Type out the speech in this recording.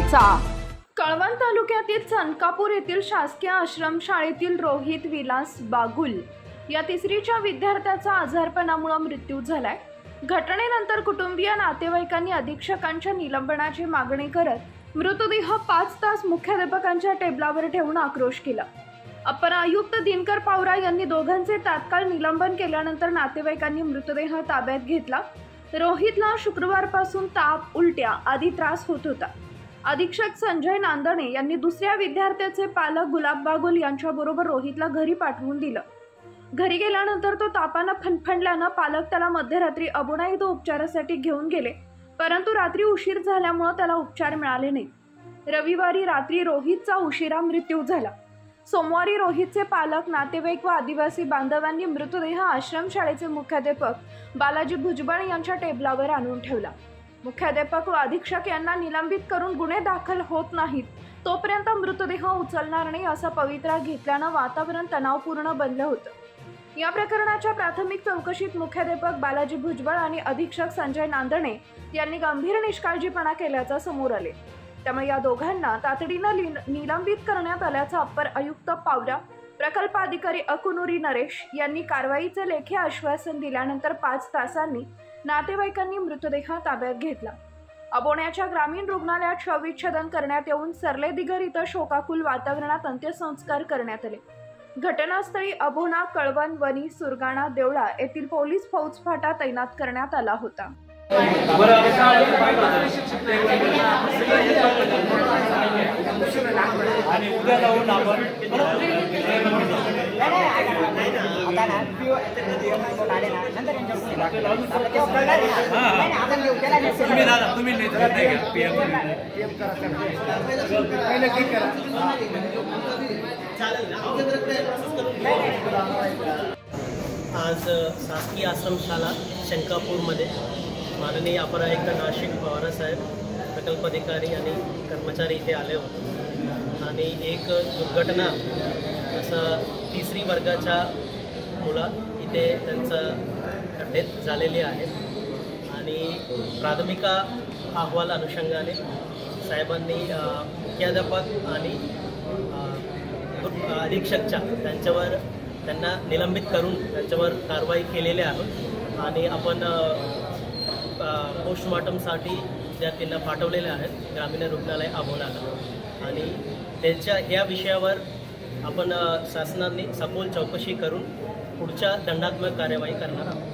चर्चा। कळवण तालुक्यातील चनकापूर येथील शासकीय आश्रमशाळेतील रोहित विलास बागुल या तिसरीच्या विद्यार्थ्याचा आजारपणामुळे मृत्यू झालाय। घटनेनंतर कुटुंबीय नातेवाईकांनी अधीक्षकांच्या निलंबनाची मागणी करत मृतदेह 5 तास मुख्याध्यापकांच्या टेबलावर ठेवून आक्रोश केला। अपर आयुक्त दिनकर पावरा यांनी दोघांचे तात्काळ निलंबन केल्यानंतर नातेवाईकांनी मृतदेह ताब्यात घेतला। रोहितला शुक्रवारपासून ताप, उलट्या आदी त्रास होत होता। अधीक्षक संजय नांदणे यांनी दुसऱ्या विद्यार्थ्याचे पालक गुलाब बागुल यांच्याबरोबर रोहितला घरी पाठवून दिलं। घरी गेल्यानंतर तो तापाने फणफणल्याने पालक त्याला मध्यरात्री अबोना येथे उपचारासाठी घेऊन गेले, परंतु रात्री उशीर झाल्यामुळे त्याला उपचार मिळाले नाही। रविवारी रात्री रोहितचा उशिरा मृत्यू झाला। सोमवारी रोहितचे पालक, नातेवाईक व आदिवासी बांधवांनी मृतदेह आश्रमशाळेचे मुख्याध्यापक बालाजी भुजबळ यांच्या टेबलावर आणून ठेवला। मुख्याध्यापक व अधीक्षक यांना निलंबित करून गुन्हे दाखल होत नाहीत तोपर्यंत मृतदेह उचलणार नाही असा पवित्रा घेतल्याने वातावरण तणावपूर्ण बनलं होतं। या प्रकरणाच्या प्राथमिक चौकशीत मुख्याध्यापक बालाजी भुजबळ आणि अधीक्षक संजय नांदणे यांनी गंभीर निष्काळजीपणा केल्याचे समोर आले। त्यामुळे या दोघांना तातडीने निलंबित करण्यात आल्याचं अप्पर आयुक्त पावरा, प्रकल्प अधिकारी अकुनुरी नरेश यांनी कारवाईचे लेखी आश्वासन दिल्यानंतर 5 तासांनी नातेवाईकांनी मृतदेह ताब्यात घेतला। अबोण्याच्या ग्रामीण रुग्णालयात शवविच्छेदन करण्यात येऊन सरलेदिगर इथं शोकाकुल वातावरणात अंत्यसंस्कार करण्यात आले। घटनास्थळी अबोना, कळवण, वनी, सुरगाणा, देवळा येथील पोलीस फौजफाटा तैनात करण्यात आला होता। आज शासकीय आश्रमशाला शंकापूरमध्ये माननीय अपर आयुक्त नाशिक पवार साहेब, प्रकल्प अधिकारी आणि कर्मचारी इथे आले होते आणि एक दुर्घटना असं 3री वर्गाच्या मुला इथे त्यांचं डेथ झालेली आहे आणि प्राथमिक अहवाल अनुषंगाने साहेबांनी मुख्याध्यापक आणि अधीक्षकच्या त्यांना निलंबित करून त्यांच्यावर कारवाई केलेली आहे आणि आपण पोस्टमॉर्टमसाठी विद्यार्थ्यांना पाठवलेले आहेत ग्रामीण रुग्णालय अबोनाला आणि त्यांच्या या विषयावर आपण शासनाने सखोल चौकशी करून पुढच्या दंडात्मक कार्यवाही करणार आहोत।